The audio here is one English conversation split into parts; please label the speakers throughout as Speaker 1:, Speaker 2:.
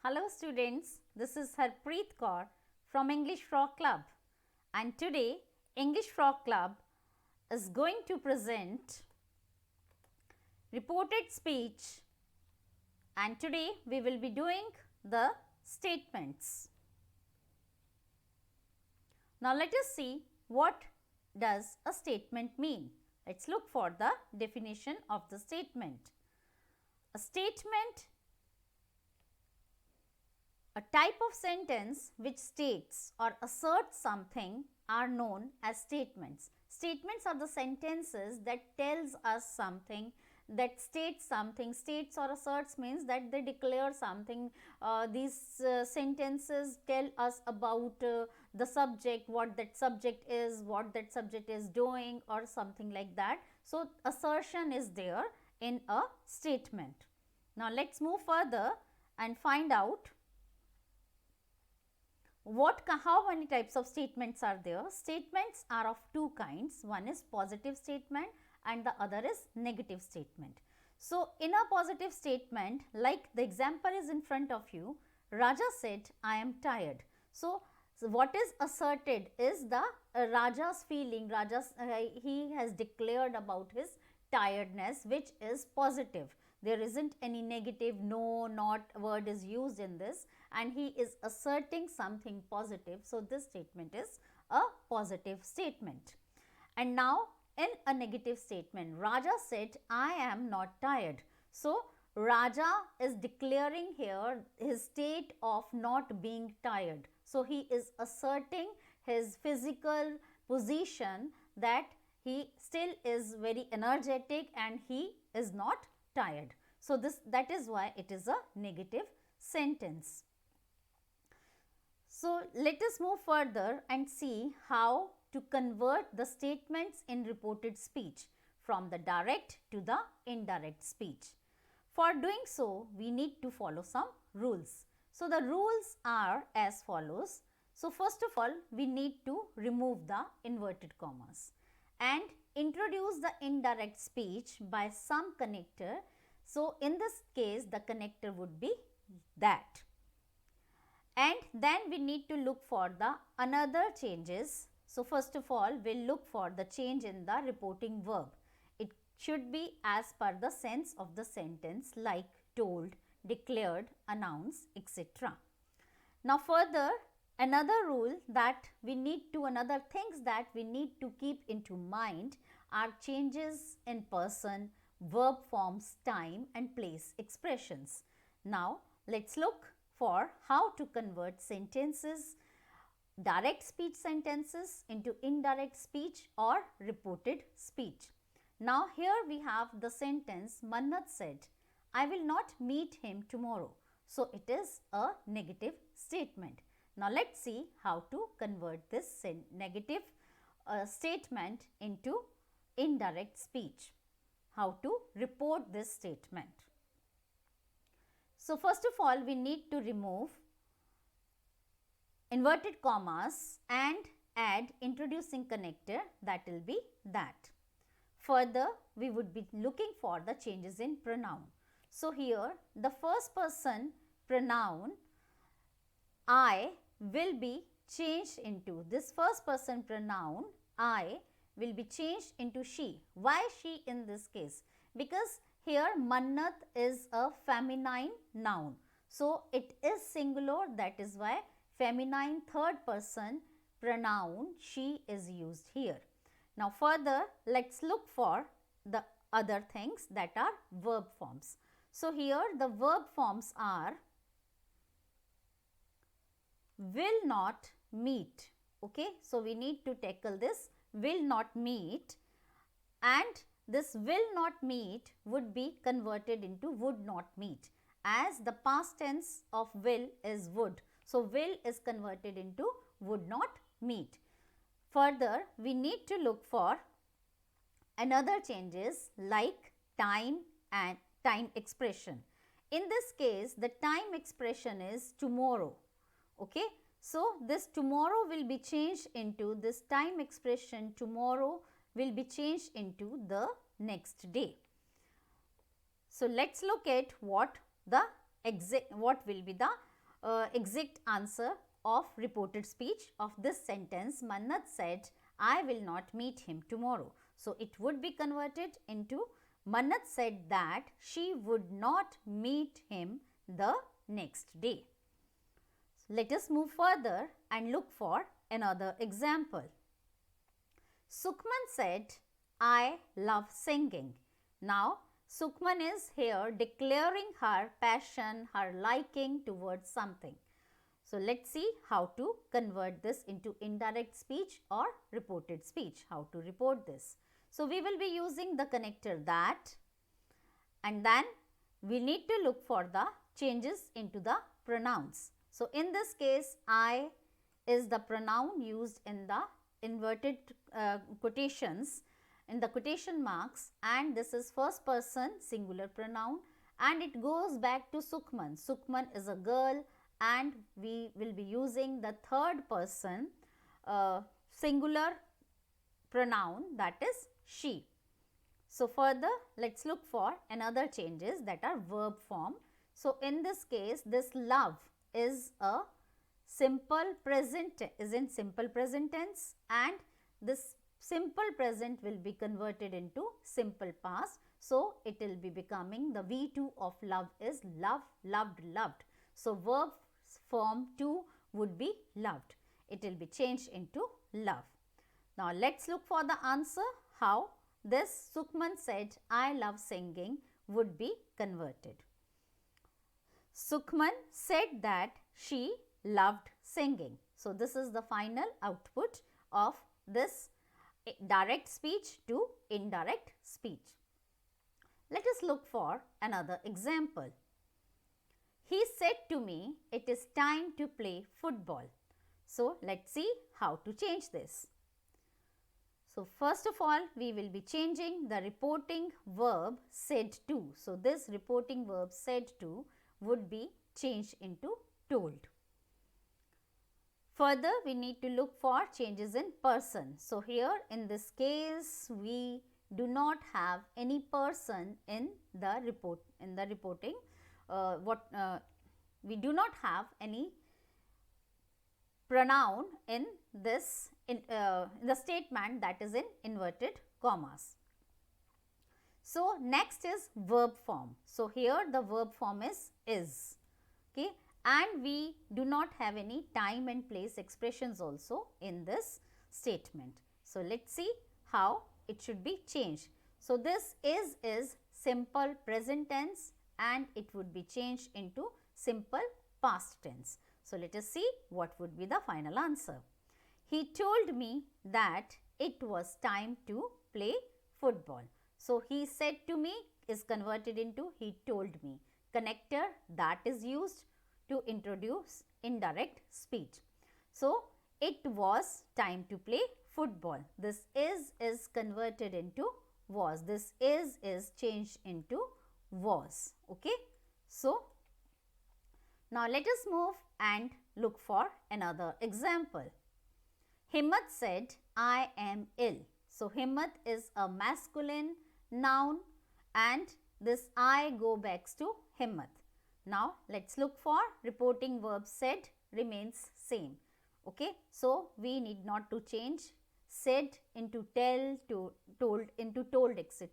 Speaker 1: Hello students, this is Harpreet Kaur from English Frog Club, and today English Frog Club is going to present reported speech, and today we will be doing the statements. Now let us see what does a statement mean. Let's look for the definition of the statement. A statement, a type of sentence which states or asserts something, are known as statements. Statements are the sentences that tells us something, that states something. States or asserts means that they declare something. These sentences tell us about the subject, what that subject is, what that subject is doing, or something like that. So assertion is there in a statement. Now let's move further and find out how many types of statements are there. Statements are of two kinds. One is positive statement and the other is negative statement. So in a positive statement, like the example is in front of you, Raja said, I am tired. So what is asserted is the Raja's feeling. He has declared about his tiredness, which is positive. There isn't any negative, no, not word is used in this, and he is asserting something positive. So this statement is a positive statement. And now in a negative statement, Raja said, I am not tired. So Raja is declaring here his state of not being tired. So he is asserting his physical position that he still is very energetic and he is not tired. So that is why it is a negative sentence. So let us move further and see how to convert the statements in reported speech from the direct to the indirect speech. For doing so, we need to follow some rules. So the rules are as follows. So first of all, we need to remove the inverted commas and introduce the indirect speech by some connector. So in this case, the connector would be that. And then we need to look for the another changes. So first of all, we'll look for the change in the reporting verb. It should be as per the sense of the sentence, like told, declared, announced, etc. Now further, another things that we need to keep into mind are changes in person, verb forms, time and place expressions. Now let's look for how to convert sentences, direct speech sentences into indirect speech or reported speech. Now here we have the sentence, Mannat said, I will not meet him tomorrow. So it is a negative statement. Now let's see how to convert this negative statement into indirect speech. How to report this statement. So first of all, we need to remove inverted commas and add introducing connector, that will be that. Further, we would be looking for the changes in pronoun. So here the first person pronoun I will be changed into, this first person pronoun I will be changed into she. Why she in this case? Because here Mannat is a feminine noun. So it is singular, that is why feminine third person pronoun she is used here. Now further, let's look for the other things, that are verb forms. So here the verb forms are will not meet. Okay, so we need to tackle this will not meet, and this will not meet would be converted into would not meet, as the past tense of will is would. So will is converted into would not meet. Further, we need to look for another changes like time and time expression. In this case, the time expression is tomorrow. Okay, so this tomorrow will be changed into, this time expression tomorrow will be changed into the next day. So let's look at what the what will be the exact answer of reported speech of this sentence. Mannat said, I will not meet him tomorrow. So it would be converted into Mannat said that she would not meet him the next day. Let us move further and look for another example. Sukhman said, I love singing. Now, Sukhman is here declaring her passion, her liking towards something. So, let's see how to convert this into indirect speech or reported speech, how to report this. So, we will be using the connector that, and then we need to look for the changes into the pronouns. So, in this case, I is the pronoun used in the inverted quotations, in the quotation marks, and this is first person singular pronoun, and it goes back to Sukhman. Sukhman is a girl, and we will be using the third person singular pronoun, that is she. So, further let's look for another changes that are verb form. So, in this case, this love is a simple present, is in simple present tense, and this simple present will be converted into simple past. So, it will be becoming the V2 of love is love, loved, loved. So, verb form 2 would be loved. It will be changed into love. Now, let's look for the answer how this Sukhman said, I love singing would be converted. Sukhman said that she loved singing. So, this is the final output of this direct speech to indirect speech. Let us look for another example. He said to me, it is time to play football. So, let's see how to change this. So, first of all, we will be changing the reporting verb said to. So, this reporting verb said to would be changed into told. Further, we need to look for changes in person. So, here in this case, we do not have any person in the reporting. We do not have any pronoun in this the statement that is in inverted commas. So, next is verb form. So, here the verb form is, okay, and we do not have any time and place expressions also in this statement. So, let's see how it should be changed. So, this is simple present tense and it would be changed into simple past tense. So, let us see what would be the final answer. He told me that it was time to play football. So, he said to me is converted into he told me. Connector that is used to introduce indirect speech. So, it was time to play football. This is converted into was. This is changed into was. Okay. So, now let us move and look for another example. Himmat said, I am ill. So, Himmat is a masculine noun and this I go back to Himmat. Now, let's look for reporting verb said remains same. Okay. So, we need not to change said into tell, to told into told, etc.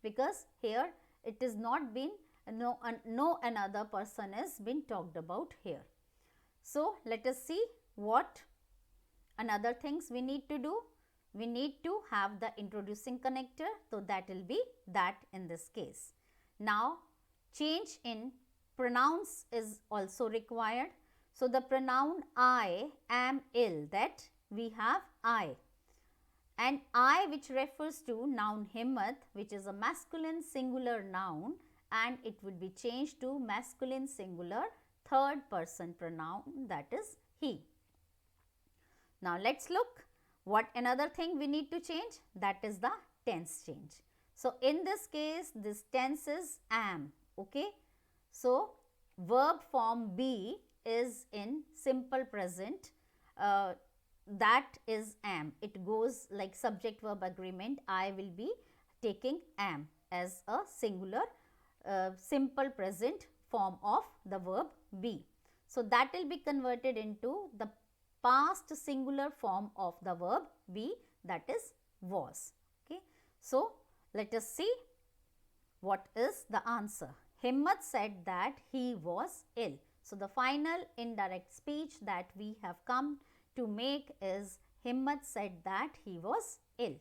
Speaker 1: because here it is not been no another person has been talked about here. So, let us see what another things we need to do. We need to have the introducing connector. So, that will be that in this case. Now, change in pronouns is also required. So, the pronoun I am ill, that we have I, and I which refers to noun Himmat, which is a masculine singular noun, and it would be changed to masculine singular third person pronoun, that is he. Now, let us look what another thing we need to change, that is the tense change. So, in this case this tense is am. Okay. So, verb form be is in simple present, that is am. It goes like subject verb agreement. I will be taking am as a singular simple present form of the verb be. So that will be converted into the past singular form of the verb be, that is was. Okay. So let us see what is the answer. Himmat said that he was ill. So the final indirect speech that we have come to make is Himmat said that he was ill.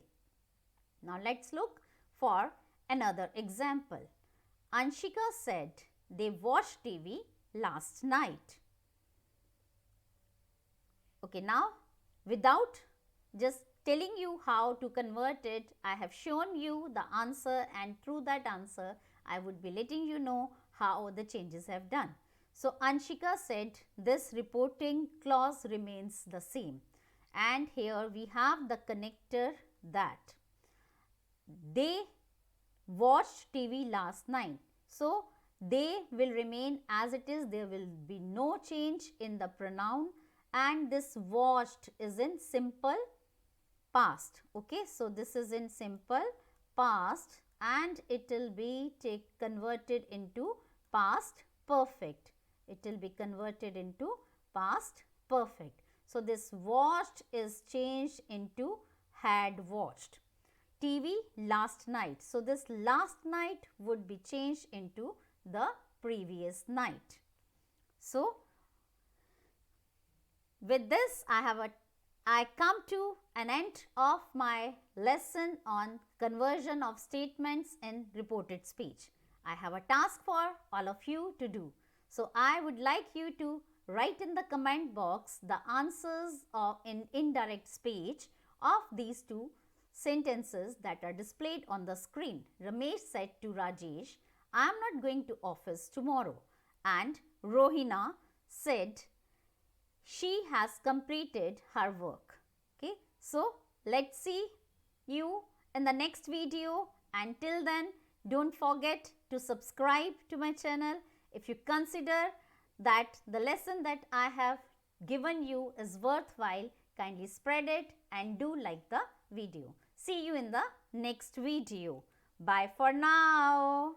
Speaker 1: Now let's look for another example. Anshika said they watched TV last night. Okay, now without just telling you how to convert it, I have shown you the answer, and through that answer I would be letting you know how the changes have done. So Anshika said this reporting clause remains the same, and here we have the connector that they watched TV last night. So they will remain as it is, there will be no change in the pronoun, and this watched is in simple past. Okay, so this is in simple past and it will be converted into past perfect. It will be converted into past perfect. So this watched is changed into had watched. TV last night. So this last night would be changed into the previous night. So with this I come to an end of my lesson on conversion of statements in reported speech. I have a task for all of you to do. So I would like you to write in the comment box the answers in indirect speech of these two sentences that are displayed on the screen. Ramesh said to Rajesh, I am not going to office tomorrow. And Rohina said she has completed her work. Okay, so let's see you in the next video. Until then, don't forget to subscribe to my channel. If you consider that the lesson that I have given you is worthwhile, kindly spread it and do like the video. See you in the next video. Bye for now.